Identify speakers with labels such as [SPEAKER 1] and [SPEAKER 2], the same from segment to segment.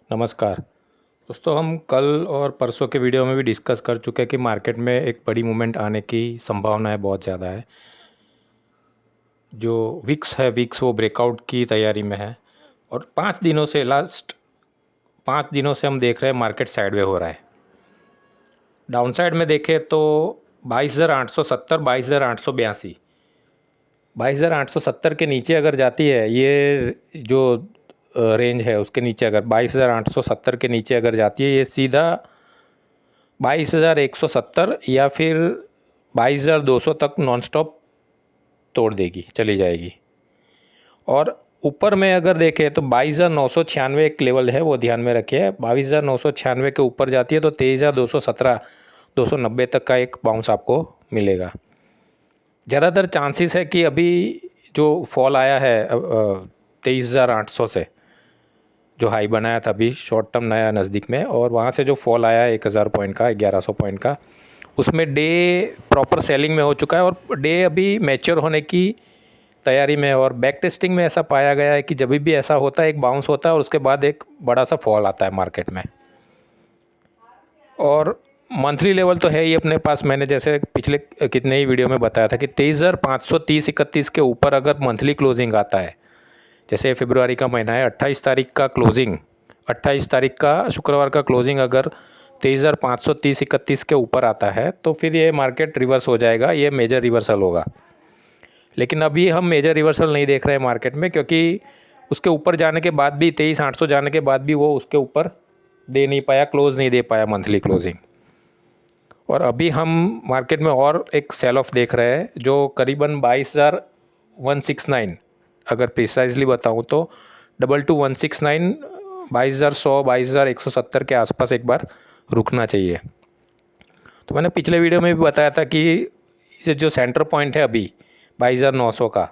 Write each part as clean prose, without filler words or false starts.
[SPEAKER 1] नमस्कार दोस्तों। हम कल और परसों के वीडियो में भी डिस्कस कर चुके हैं कि मार्केट में एक बड़ी मूवमेंट आने की संभावना बहुत ज़्यादा है। जो विक्स है, विक्स वो ब्रेकआउट की तैयारी में है और 5 दिनों से लास्ट 5 दिनों से हम देख रहे हैं मार्केट साइडवे हो रहा है। डाउनसाइड में देखें तो 22,870, 22,882, 22,870 के नीचे अगर जाती है, ये जो रेंज है उसके नीचे अगर 22,870 के नीचे अगर जाती है, ये सीधा 22,170 या फिर 22,200 तक नॉन स्टॉप तोड़ देगी, चली जाएगी। और ऊपर में अगर देखें तो 22,996 एक लेवल है, वो ध्यान में रखिए। 22,996 के ऊपर जाती है तो 23,217, 290 तक का एक बाउंस आपको मिलेगा। ज़्यादातर चांसेस है कि अभी जो फॉल आया है 23,800 से, जो हाई बनाया था अभी शॉर्ट टर्म नया नज़दीक में, और वहाँ से जो फॉल आया है 1,000 पॉइंट का, 1,100 पॉइंट का, उसमें डे प्रॉपर सेलिंग में हो चुका है और डे अभी मैच्योर होने की तैयारी में है। और बैक टेस्टिंग में ऐसा पाया गया है कि जब भी ऐसा होता है, एक बाउंस होता है और उसके बाद एक बड़ा सा फॉल आता है मार्केट में। और मंथली लेवल तो है ही अपने पास। मैंने जैसे पिछले कितने ही वीडियो में बताया था कि 23,530-31 के ऊपर अगर मंथली क्लोजिंग आता है, जैसे फरवरी का महीना है, 28 तारीख का क्लोजिंग, 28 तारीख का शुक्रवार का क्लोजिंग अगर 23,530-31 के ऊपर आता है तो फिर ये मार्केट रिवर्स हो जाएगा, ये मेजर रिवर्सल होगा। लेकिन अभी हम मेजर रिवर्सल नहीं देख रहे हैं मार्केट में, क्योंकि उसके ऊपर जाने के बाद भी 23,800 जाने के बाद भी वो उसके ऊपर दे नहीं पाया, क्लोज नहीं दे पाया मंथली क्लोजिंग। और अभी हम मार्केट में और एक सेल ऑफ देख रहे हैं जो करीबन 22,169, अगर प्रिसाइजली बताऊं तो 22,169, 22,100, 22,170 के आसपास एक बार रुकना चाहिए। तो मैंने पिछले वीडियो में भी बताया था कि इसे जो सेंटर पॉइंट है अभी 22,900 का,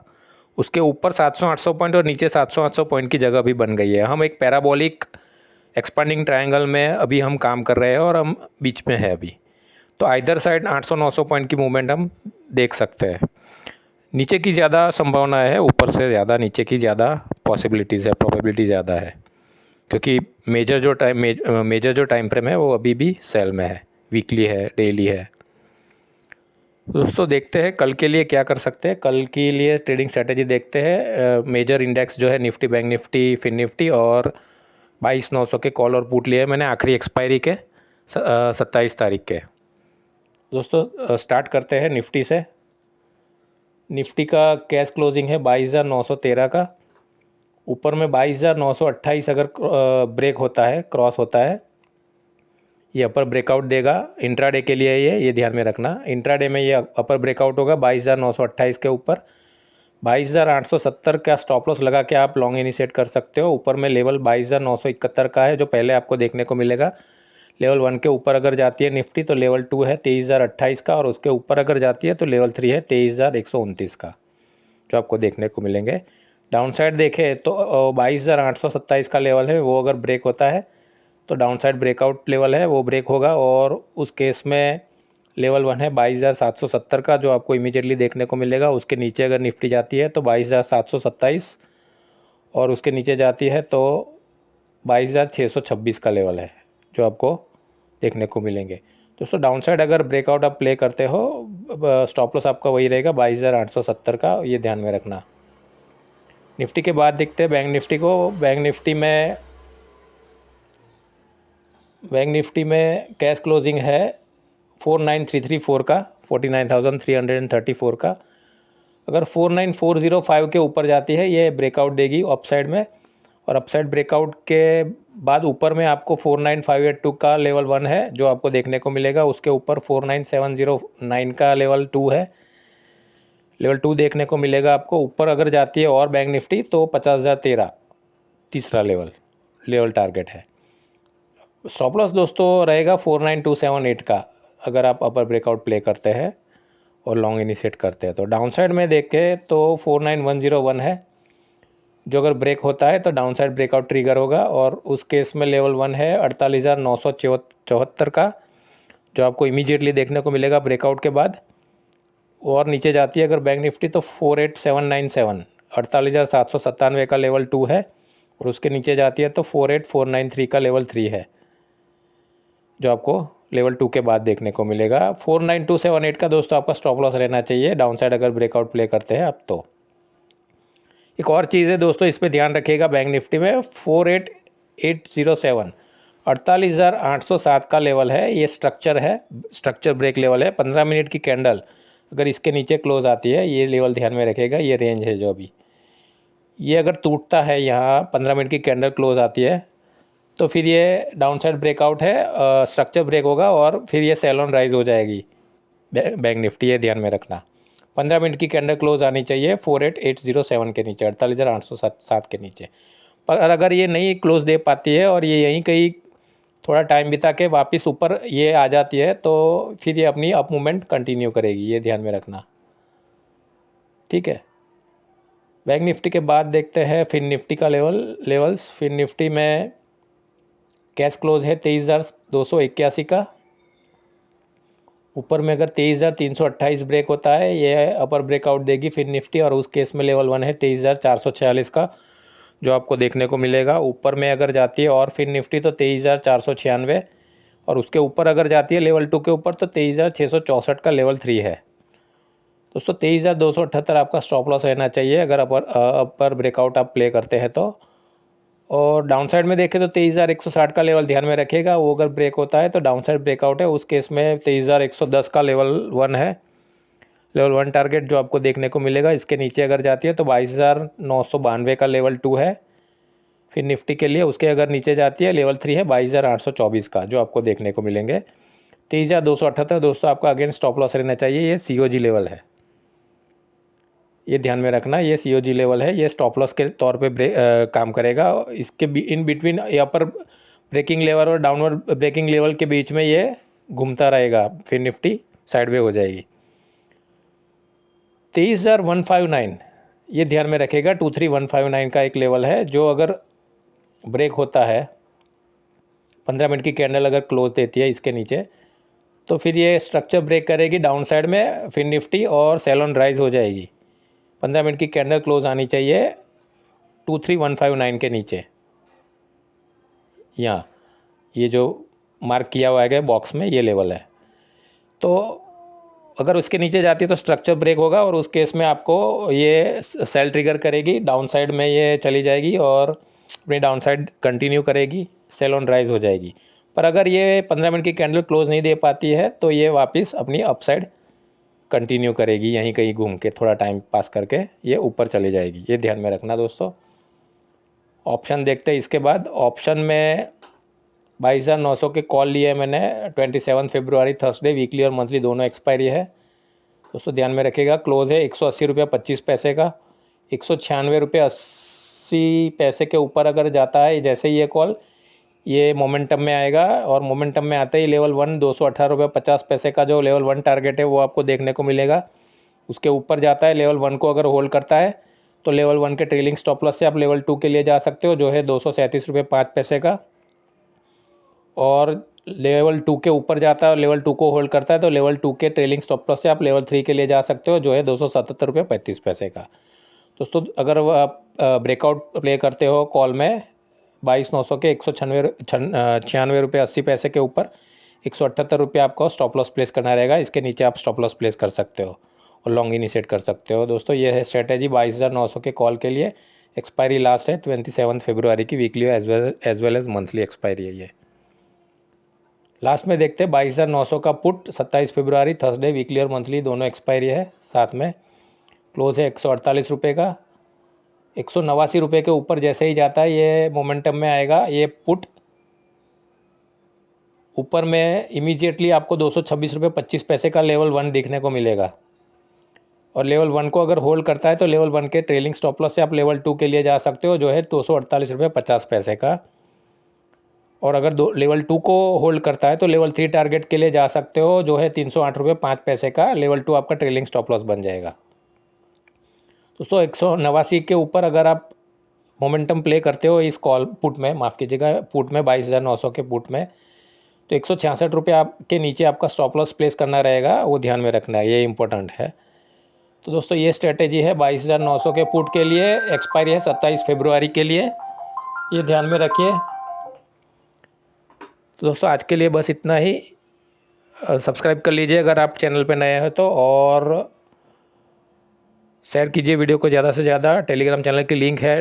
[SPEAKER 1] उसके ऊपर 700-800 पॉइंट और नीचे 700-800 पॉइंट की जगह भी बन गई है। हम एक पैराबोलिक एक्सपांडिंग ट्रायंगल में अभी हम काम कर रहे हैं और हम बीच में है अभी। तो आइदर साइड 800-900 पॉइंट की मूवमेंट हम देख सकते हैं। नीचे की ज़्यादा संभावना है, ऊपर से ज़्यादा नीचे की ज़्यादा पॉसिबिलिटीज़ है, प्रोबेबिलिटी ज़्यादा है, क्योंकि मेजर जो टाइम फ्रेम है वो अभी भी सेल में है, वीकली है, डेली है। दोस्तों देखते हैं कल के लिए क्या कर सकते हैं। कल के लिए ट्रेडिंग स्ट्रेटेजी देखते हैं। मेजर इंडेक्स जो है Nifty, bank Nifty, fin Nifty और 22,900 के कॉल और पुट लिए मैंने, आखिरी एक्सपायरी के 27 तारीख के। दोस्तों स्टार्ट करते हैं निफ्टी से। निफ्टी का कैश क्लोजिंग है 22,913 का। ऊपर में 22,928 अगर ब्रेक होता है, क्रॉस होता है, ये अपर ब्रेकआउट देगा। इंट्राडे के लिए ये ध्यान में रखना, इंट्राडे में ये अपर ब्रेकआउट होगा 22,928 के ऊपर। 22,870 का स्टॉप लॉस लगा के आप लॉन्ग इनिशिएट कर सकते हो। ऊपर में लेवल 22,971 का है जो पहले आपको देखने को मिलेगा। लेवल 1 के ऊपर अगर जाती है निफ्टी तो लेवल 2 है 23,028 का, और उसके ऊपर अगर जाती है तो लेवल 3 है 23,129 का, जो आपको देखने को मिलेंगे। डाउन साइड देखें तो 22,827 का लेवल है, वो अगर ब्रेक होता है तो डाउन साइड ब्रेकआउट लेवल है, वो ब्रेक होगा। और उस केस में लेवल 1 है 22,770 का, जो आपको इमीडिएटली देखने को मिलेगा। उसके नीचे अगर निफ्टी जाती है तो 22,727, और उसके नीचे जाती है तो 22,626 का लेवल है, जो आपको देखने को मिलेंगे। दोस्तों डाउन साइड अगर ब्रेकआउट आप प्ले करते हो, स्टॉप लॉस आपका वही रहेगा 22,870 का, ये ध्यान में रखना। निफ्टी के बाद देखते हैं बैंक निफ्टी को। बैंक निफ्टी में कैश क्लोजिंग है 49,334 का, 49,334 का। अगर 49,405 के ऊपर जाती है ये ब्रेकआउट देगी अपसाइड में, और अपसाइड ब्रेकआउट के बाद ऊपर में आपको 49,582 का लेवल 1 है जो आपको देखने को मिलेगा। उसके ऊपर 49,709 का लेवल 2 है, लेवल 2 देखने को मिलेगा आपको। ऊपर अगर जाती है और बैंक निफ्टी तो 50,013 तीसरा लेवल टारगेट है। स्टॉप लॉस दोस्तों रहेगा 49,278 का, अगर आप अपर ब्रेकआउट प्ले करते हैं और लॉन्ग इनिशिएट करते हैं तो। डाउन साइड में देखें तो 49,101 है, जो अगर ब्रेक होता है तो डाउन साइड ब्रेकआउट ट्रिगर होगा। और उस केस में लेवल 1 है 48,974 का, जो आपको इमीडिएटली देखने को मिलेगा ब्रेकआउट के बाद। और नीचे जाती है अगर बैंक निफ्टी तो 48,797, 48,797 का लेवल 2 है, और उसके नीचे जाती है तो 48493 का लेवल 3 है जो आपको लेवल 2 के बाद देखने को मिलेगा। 49278 का दोस्तों आपका स्टॉप लॉस रहना चाहिए डाउन साइड अगर ब्रेकआउट प्ले करते हैं आप तो। एक और चीज़ है दोस्तों, इस पे ध्यान रखिएगा, बैंक निफ्टी में 48807 48,807 का लेवल है, ये स्ट्रक्चर है, स्ट्रक्चर ब्रेक लेवल है। 15 मिनट की कैंडल अगर इसके नीचे क्लोज आती है, ये लेवल ध्यान में रखिएगा, ये रेंज है जो अभी, ये अगर टूटता है यहाँ 15 मिनट की कैंडल क्लोज आती है तो फिर ये डाउन साइड ब्रेकआउट है, स्ट्रक्चर ब्रेक होगा और फिर ये सेल ऑन राइज हो जाएगी बैंक निफ्टी, ये ध्यान में रखना। 15 मिनट की कैंडल क्लोज आनी चाहिए 48807 के नीचे, 48,807 के नीचे। पर अगर ये नहीं क्लोज दे पाती है और ये यहीं कहीं थोड़ा टाइम बिता के वापस ऊपर ये आ जाती है तो फिर ये अपनी अप मूवमेंट कंटिन्यू करेगी, ये ध्यान में रखना, ठीक है। बैंक निफ्टी के बाद देखते हैं फिन निफ्टी का लेवल्स। फिन निफ्टी में कैश क्लोज है 23,281 का। ऊपर में अगर 23,328 ब्रेक होता है, ये अपर ब्रेकआउट देगी फिन निफ्टी, और उस केस में लेवल 1 है 23,446 का जो आपको देखने को मिलेगा। ऊपर में अगर जाती है और फिन निफ्टी तो 23,496, और उसके ऊपर अगर जाती है लेवल 2 के ऊपर तो 23,664 का लेवल 3 है। दोस्तों 23,278 आपका स्टॉप लॉस रहना चाहिए अगर अपर ब्रेकआउट आप प्ले करते हैं तो। और डाउन साइड में देखें तो 23,160 का लेवल ध्यान में रखिएगा, वो अगर ब्रेक होता है तो डाउन साइड ब्रेकआउट है, उस केस में 23,110 का लेवल 1 है, लेवल 1 टारगेट जो आपको देखने को मिलेगा। इसके नीचे अगर जाती है तो 22,992 का लेवल 2 है फिर निफ्टी के लिए, उसके अगर नीचे जाती है लेवल 3 है 22,824 का जो आपको देखने को मिलेंगे। 23,278 दोस्तों आपका अगेन स्टॉप लॉस रहना चाहिए, ये COG लेवल है, ये ध्यान में रखना, ये COG लेवल है, ये स्टॉप लॉस के तौर पे काम करेगा। इसके in between upper breaking level और डाउनवर्ड ब्रेकिंग लेवल के बीच में ये घूमता रहेगा, फिर निफ्टी साइडवे हो जाएगी। 23,159 ये ध्यान में रखेगा, 23,159 का एक लेवल है जो अगर ब्रेक होता है 15 मिनट की कैंडल अगर क्लोज देती है इसके नीचे तो फिर ये स्ट्रक्चर ब्रेक करेगी डाउन साइड में फिर निफ्टी, और सेल ऑन राइज हो जाएगी। 15 मिनट की कैंडल क्लोज आनी चाहिए 23,159 के नीचे, यहाँ ये जो मार्क किया हुआ है बॉक्स में, ये लेवल है। तो अगर उसके नीचे जाती है तो स्ट्रक्चर ब्रेक होगा, और उस केस में आपको ये सेल ट्रिगर करेगी, डाउन साइड में ये चली जाएगी और अपनी डाउन साइड कंटिन्यू करेगी, सेल ऑन राइज हो जाएगी। पर अगर ये 15 मिनट की कैंडल क्लोज नहीं दे पाती है तो ये वापस अपनी अपसाइड कंटिन्यू करेगी, यहीं कहीं घूम के थोड़ा टाइम पास करके ये ऊपर चले जाएगी, ये ध्यान में रखना दोस्तों। ऑप्शन देखते हैं इसके बाद। ऑप्शन में 22,900 के कॉल लिए मैंने, 27 फरवरी थर्सडे, वीकली और मंथली दोनों एक्सपायरी है दोस्तों, ध्यान में रखिएगा। क्लोज है 180 रुपये 25 पैसे का, 196 रुपये 80 पैसे के ऊपर अगर जाता है जैसे ही ये कॉल, ये मोमेंटम में आएगा, और मोमेंटम में आते ही लेवल 1 218 रुपये 50 पैसे का जो लेवल 1 टारगेट है वो आपको देखने को मिलेगा। उसके ऊपर जाता है, लेवल 1 को अगर होल्ड करता है तो लेवल 1 के ट्रेलिंग स्टॉप लॉस से आप लेवल 2 के लिए जा सकते हो जो है 237 रुपये 5 पैसे का, और लेवल 2 के ऊपर जाता है और लेवल 2 को होल्ड करता है तो लेवल 2 के ट्रेलिंग स्टॉप लॉस से आप लेवल 3 के लिए जा सकते हो जो है 277 रुपये 35 पैसे का। दोस्तों अगर आप ब्रेकआउट प्ले करते हो कॉल में 22,900 के 196 रुपये 80 पैसे के ऊपर 178 रुपये आपको स्टॉप लॉस प्लेस करना रहेगा, इसके नीचे आप स्टॉप लॉस प्लेस कर सकते हो और लॉन्ग इनिशिएट कर सकते हो। दोस्तों ये है स्ट्रेटेजी 22,900 के कॉल के लिए। एक्सपायरी लास्ट है 27 फरवरी की, weekly as well as monthly expiry है ये। लास्ट में देखते हैं 22,900 का पुट 27 फरवरी थर्सडे, वीकली और मंथली दोनों एक्सपायरी है, साथ में क्लोज है 148 रुपये का। 189 रुपये के ऊपर जैसे ही जाता है ये मोमेंटम में आएगा, ये पुट ऊपर में इमीडिएटली आपको 226 रुपये 25 पैसे का लेवल 1 देखने को मिलेगा, और लेवल 1 को अगर होल्ड करता है तो लेवल 1 के ट्रेलिंग स्टॉप लॉस से आप लेवल 2 के लिए जा सकते हो जो है 248 रुपये 50 पैसे का, और अगर लेवल 2 को होल्ड करता है तो लेवल 3 टारगेट के लिए जा सकते हो जो है 308 रुपये 5 पैसे का, लेवल 2 आपका ट्रेलिंग स्टॉप लॉस बन जाएगा। दोस्तों 189 के ऊपर अगर आप मोमेंटम प्ले करते हो इस कॉल पुट में, माफ़ कीजिएगा पुट में 22,900 के पुट में, तो 166 रुपये आपके नीचे आपका स्टॉप लॉस प्लेस करना रहेगा, वो ध्यान में रखना है, ये इंपॉर्टेंट है। तो दोस्तों ये स्ट्रेटेजी है 22,900 के पुट के लिए, एक्सपायरी है 27 फरवरी के लिए, ये ध्यान में रखिए। तो दोस्तों आज के लिए बस इतना ही। सब्सक्राइब कर लीजिए अगर आप चैनल पे नए हैं तो, और शेयर कीजिए वीडियो को ज़्यादा से ज़्यादा। टेलीग्राम चैनल की लिंक है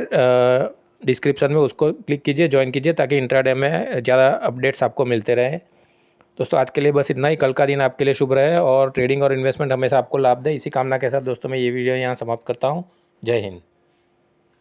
[SPEAKER 1] डिस्क्रिप्शन में, उसको क्लिक कीजिए, ज्वाइन कीजिए, ताकि इंट्राडे में ज़्यादा अपडेट्स आपको मिलते रहें। दोस्तों आज के लिए बस इतना ही। कल का दिन आपके लिए शुभ रहे और ट्रेडिंग और इन्वेस्टमेंट हमेशा आपको लाभ दे, इसी कामना के साथ दोस्तों मैं ये वीडियो यहाँ समाप्त करता हूँ। जय हिंद।